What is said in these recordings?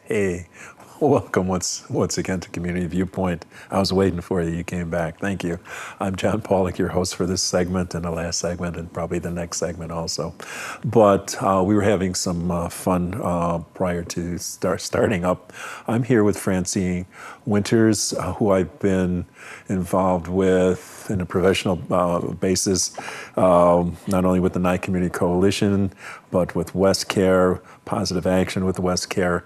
Hey, welcome once again to Community Viewpoint. I was waiting for you. You came back. Thank you. I'm John Pawlak, your host for this segment and the last segment and probably the next segment also. But we were having some fun prior to starting up. I'm here with Francie Winters, who I've been involved with in a professional basis, not only with the Nye Community Coalition, but with West Care, Positive Action with West Care.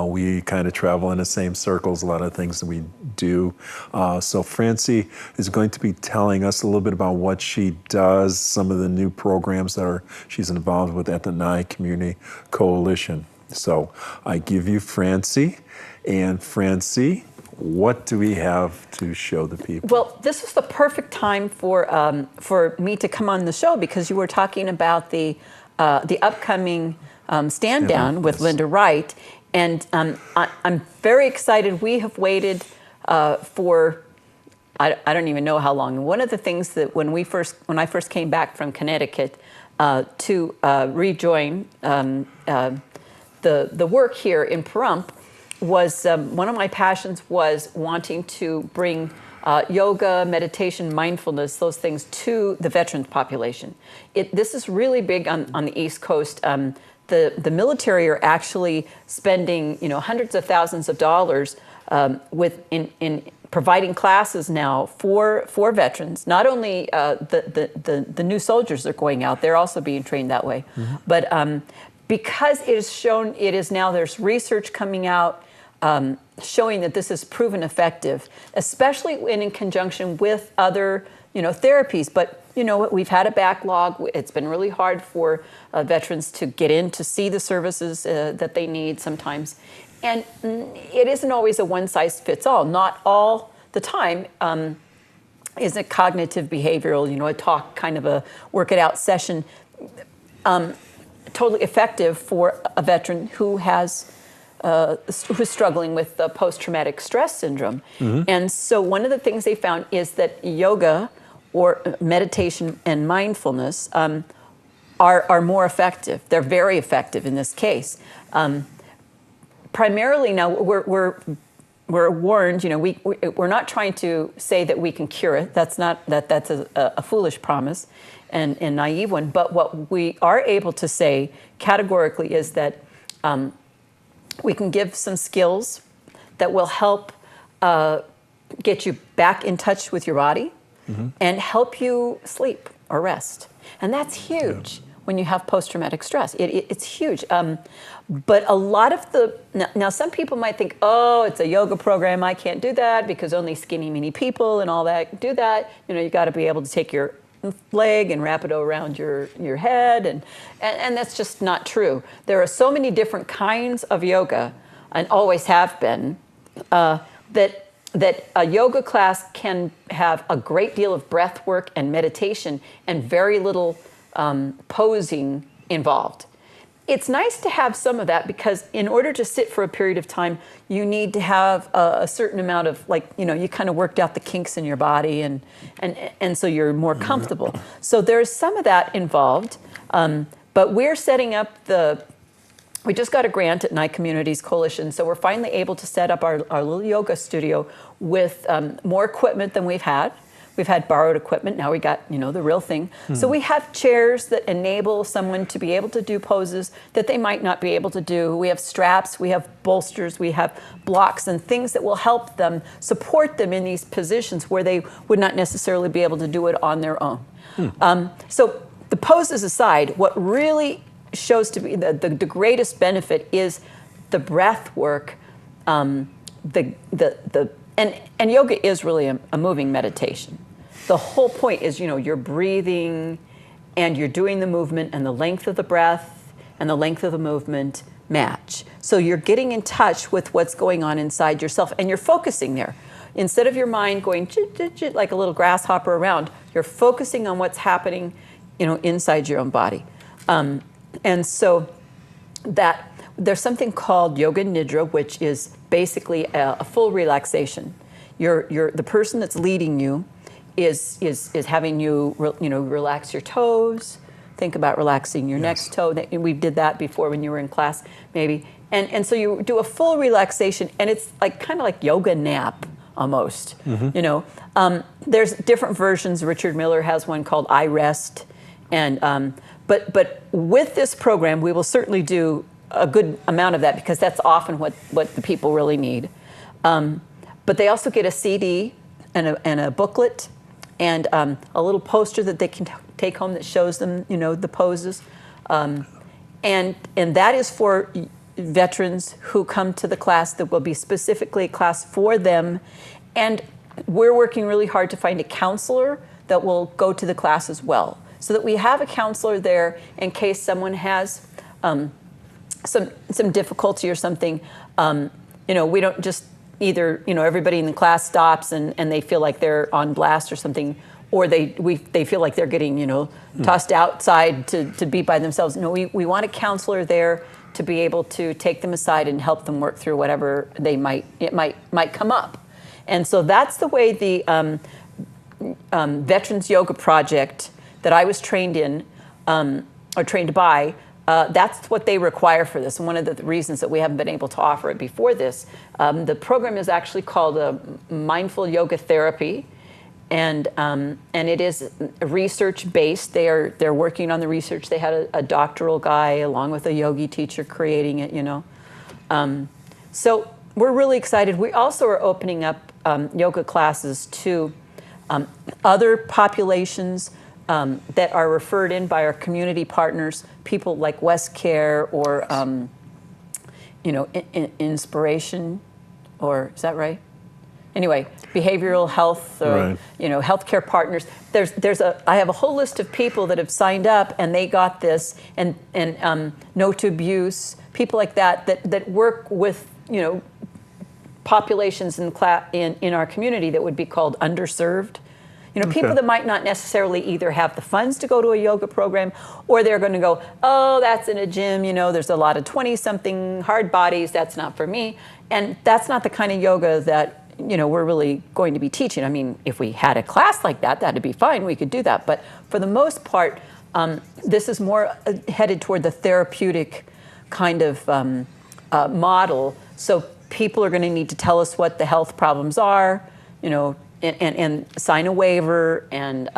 We kind of travel in the same circles, a lot of things that we do. So Francie is going to be telling us a little bit about what she does, some of the new programs that she's involved with at the Nye Community Coalition. So I give you Francie, and Francie, what do we have to show the people? Well, this is the perfect time for me to come on the show because you were talking about the upcoming stand down with Linda Wright, and I'm very excited. We have waited for I don't even know how long. One of the things that when I first came back from Connecticut to rejoin the work here in Pahrump was one of my passions was wanting to bring yoga, meditation, mindfulness, those things to the veterans population. This is really big on the East Coast. The military are actually spending hundreds of thousands of dollars in providing classes now for veterans. Not only the new soldiers that are going out, they're also being trained that way. Mm-hmm. But because it is shown, there's research coming out showing that this is proven effective, especially in conjunction with other therapies. But we've had a backlog. It's been really hard for veterans to get in to see the services that they need sometimes. And it isn't always a one-size-fits-all. Not all the time is it cognitive behavioral, a talk, kind of a work-it-out session, totally effective for a veteran who's struggling with post-traumatic stress syndrome. Mm-hmm. And so one of the things they found is that yoga or meditation and mindfulness are more effective. They're very effective in this case. Primarily now we're warned, we're not trying to say that we can cure it. That's a foolish promise and naive one. But what we are able to say categorically is that we can give some skills that will help get you back in touch with your body. Mm-hmm. And help you sleep or rest. And that's huge when you have post-traumatic stress. It's huge. But a lot of now some people might think, oh, it's a yoga program, I can't do that because only skinny, mini people and all that do that. You got to be able to take your leg and wrap it around your head. And that's just not true. There are so many different kinds of yoga, and always have been, that a yoga class can have a great deal of breath work and meditation and very little posing involved. It's nice to have some of that because in order to sit for a period of time, you need to have a certain amount of you kind of worked out the kinks in your body and so you're more comfortable. So there's some of that involved, but we're setting up we just got a grant at Nye Communities Coalition, so we're finally able to set up our little yoga studio with more equipment than we've had. We've had borrowed equipment. Now we got, the real thing. Mm-hmm. So we have chairs that enable someone to be able to do poses that they might not be able to do. We have straps, we have bolsters, we have blocks and things that will help them, support them in these positions where they would not necessarily be able to do it on their own. So the poses aside, what really shows to be the greatest benefit is the breath work, and yoga is really a moving meditation. The whole point is, you're breathing and you're doing the movement, and the length of the breath and the length of the movement match. So you're getting in touch with what's going on inside yourself, and you're focusing there. Instead of your mind going like a little grasshopper around, you're focusing on what's happening, inside your own body. And so that there's something called yoga nidra, which is basically a full relaxation. The person that's leading you is having you relax your toes. Think about relaxing your next toe. We did that before when you were in class, maybe, And so you do a full relaxation, and it's like kind of like yoga nap almost. There's different versions. Richard Miller has one called I Rest, and but with this program, we will certainly do a good amount of that because that's often what the people really need. But they also get a CD and a booklet and a little poster that they can take home that shows them, the poses. And that is for veterans who come to the class. That will be specifically a class for them. And we're working really hard to find a counselor that will go to the class as well, so that we have a counselor there in case someone has some difficulty or something. We don't just either, everybody in the class stops and they feel like they're on blast or something, or they feel like they're getting, tossed outside to be by themselves. No, we want a counselor there to be able to take them aside and help them work through whatever it might come up. And so that's the way the Veterans Yoga Project that I was trained in, or trained by, that's what they require for this. And one of the reasons that we haven't been able to offer it before this, the program is actually called Mindful Yoga Therapy, and it is research-based. They're working on the research. They had a doctoral guy along with a yogi teacher creating it, So we're really excited. We also are opening up yoga classes to other populations that are referred in by our community partners, people like West Care or, Inspiration, or is that right? Anyway, behavioral health, or, Right. Healthcare partners. I have a whole list of people that have signed up and they got this, and No to Abuse, people like that work with, populations in our community that would be called underserved. People that might not necessarily either have the funds to go to a yoga program, or they're going to go, oh, that's in a gym, there's a lot of 20-something hard bodies, that's not for me. And that's not the kind of yoga that, we're really going to be teaching. I mean, if we had a class like that, that'd be fine, we could do that. But for the most part, this is more headed toward the therapeutic kind of model. So people are going to need to tell us what the health problems are, and sign a waiver and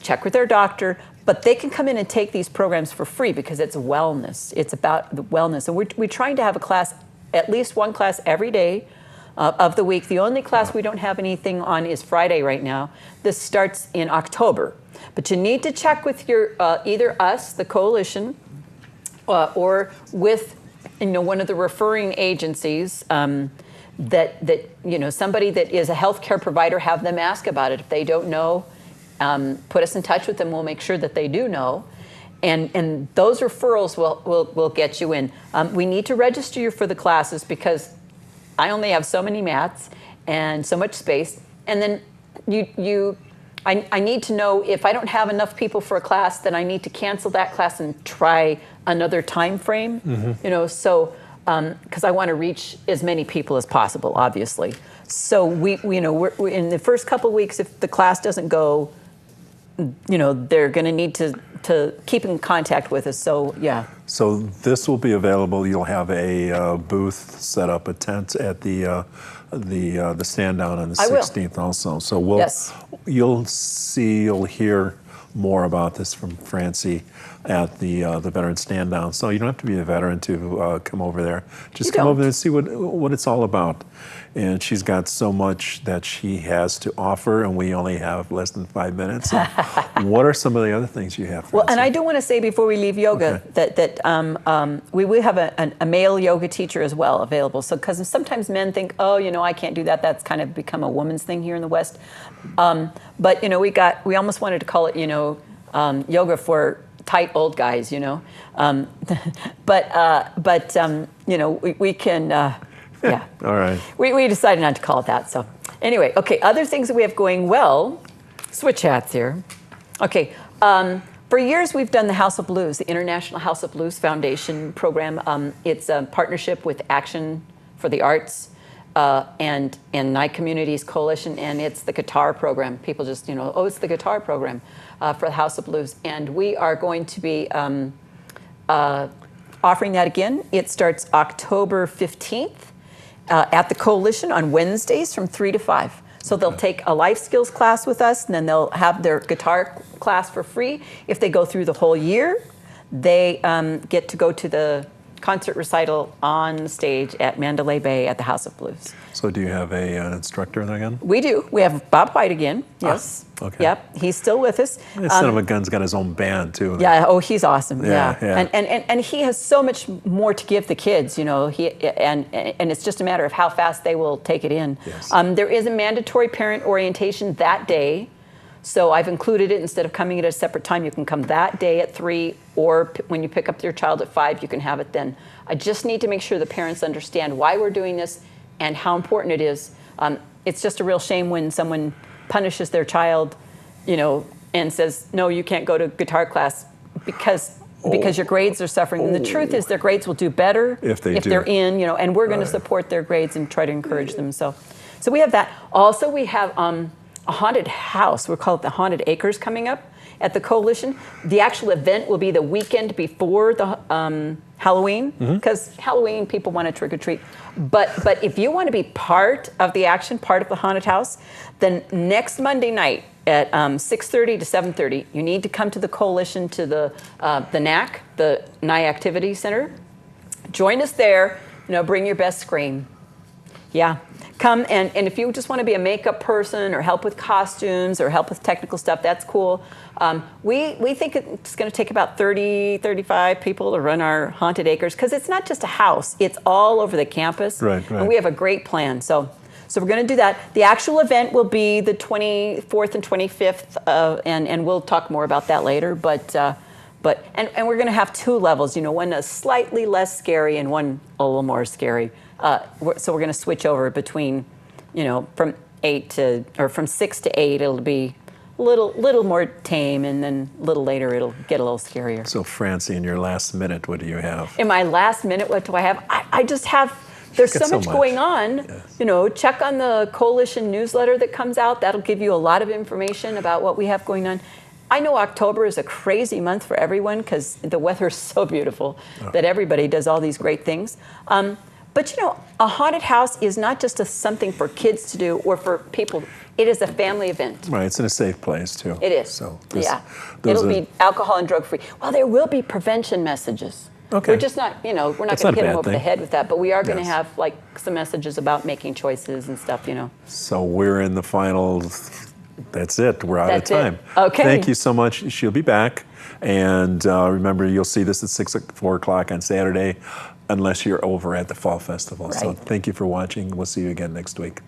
check with their doctor. But they can come in and take these programs for free because it's wellness. It's about the wellness. And we're trying to have a class, at least one class every day of the week. The only class we don't have anything on is Friday right now. This starts in October. But you need to check with your either us, the coalition, or with one of the referring agencies. That somebody that is a healthcare provider, have them ask about it. If they don't know, put us in touch with them. We'll make sure that they do know, and those referrals will get you in. We need to register you for the classes because I only have so many mats and so much space, and then I need to know if I don't have enough people for a class, then I need to cancel that class and try another time frame. So. Because I want to reach as many people as possible, obviously. So we're in the first couple of weeks, if the class doesn't go, they're going to need to keep in contact with us. So yeah. So this will be available. You'll have a booth set up, a tent at the stand down on the 16th also. So Yes. You'll hear more about this from Francie at the veteran stand down. So you don't have to be a veteran to come over there. Just come over there and see what it's all about. And she's got so much that she has to offer, and we only have less than 5 minutes. So what are some of the other things you have, Francie? Well, and I do want to say before we leave yoga that we will have a male yoga teacher as well available. So because sometimes men think, oh, I can't do that. That's kind of become a woman's thing here in the West. But we almost wanted to call it yoga for tight old guys, but we can. Yeah. All right. We decided not to call it that. So anyway, okay. Other things that we have going well. Switch hats here. Okay. For years, we've done the House of Blues, the International House of Blues Foundation program. It's a partnership with Action for the Arts and Nye Communities Coalition, and it's the guitar program. People just, it's the guitar program for the House of Blues. And we are going to be offering that again. It starts October 15th at the Coalition on Wednesdays from 3 to 5. So they'll take a life skills class with us, and then they'll have their guitar class for free. If they go through the whole year, they get to go to the concert recital on stage at Mandalay Bay at the House of Blues. So do you have an instructor then again? We do. We have Bob White again. Yes. Okay. Yep. He's still with us. Son of a Gun's got his own band too. Yeah. Oh, he's awesome. Yeah, Yeah. yeah. And he has so much more to give the kids. You know. And it's just a matter of how fast they will take it in. Yes. There is a mandatory parent orientation that day. So I've included it. Instead of coming at a separate time, you can come that day at 3, or when you pick up your child at 5, you can have it then. I just need to make sure the parents understand why we're doing this and how important it is. It's just a real shame when someone punishes their child, you know, and says, no, you can't go to guitar class because your grades are suffering. And the truth is their grades will do better if they're in, you know, and we're going to support their grades and try to encourage them. So we have that. Also, we have a haunted house. We call it the Haunted Acres coming up at the Coalition. The actual event will be the weekend before the Halloween, because Halloween people want to trick or treat. But if you want to be part of the action, part of the haunted house, then next Monday night at 6:30 to 7:30, you need to come to the Coalition to the NAC, the Nye Activity Center. Join us there. You know, bring your best scream. Yeah. Come and if you just want to be a makeup person or help with costumes or help with technical stuff, that's cool. We think it's going to take about 30, 35 people to run our Haunted Acres, because it's not just a house. It's all over the campus. Right. And we have a great plan. So we're going to do that. The actual event will be the 24th and 25th, and we'll talk more about that later. But we're going to have 2 levels, you know, one is slightly less scary and one a little more scary. So we're going to switch over between, you know, from 6 to 8, it'll be a little more tame, and then a little later it'll get a little scarier. So Francie, in your last minute, what do you have? In my last minute, what do I have? I just have, there's so much going on. Yes. You know, check on the Coalition newsletter that comes out. That'll give you a lot of information about what we have going on. I know October is a crazy month for everyone because the weather's so beautiful that everybody does all these great things. But you know, a haunted house is not just something for kids to do or for people. It is a family event. Right, it's in a safe place too. It is. So It'll be alcohol and drug free. Well, there will be prevention messages. Okay. We're just not, you know, we're not going to hit them over the head with that, but we are going to have like some messages about making choices and stuff, you know. So we're in the final. That's it. We're out of time. Okay. Thank you so much. She'll be back. And remember, you'll see this at 4 o'clock on Saturday, unless you're over at the Fall Festival. Right. So thank you for watching. We'll see you again next week.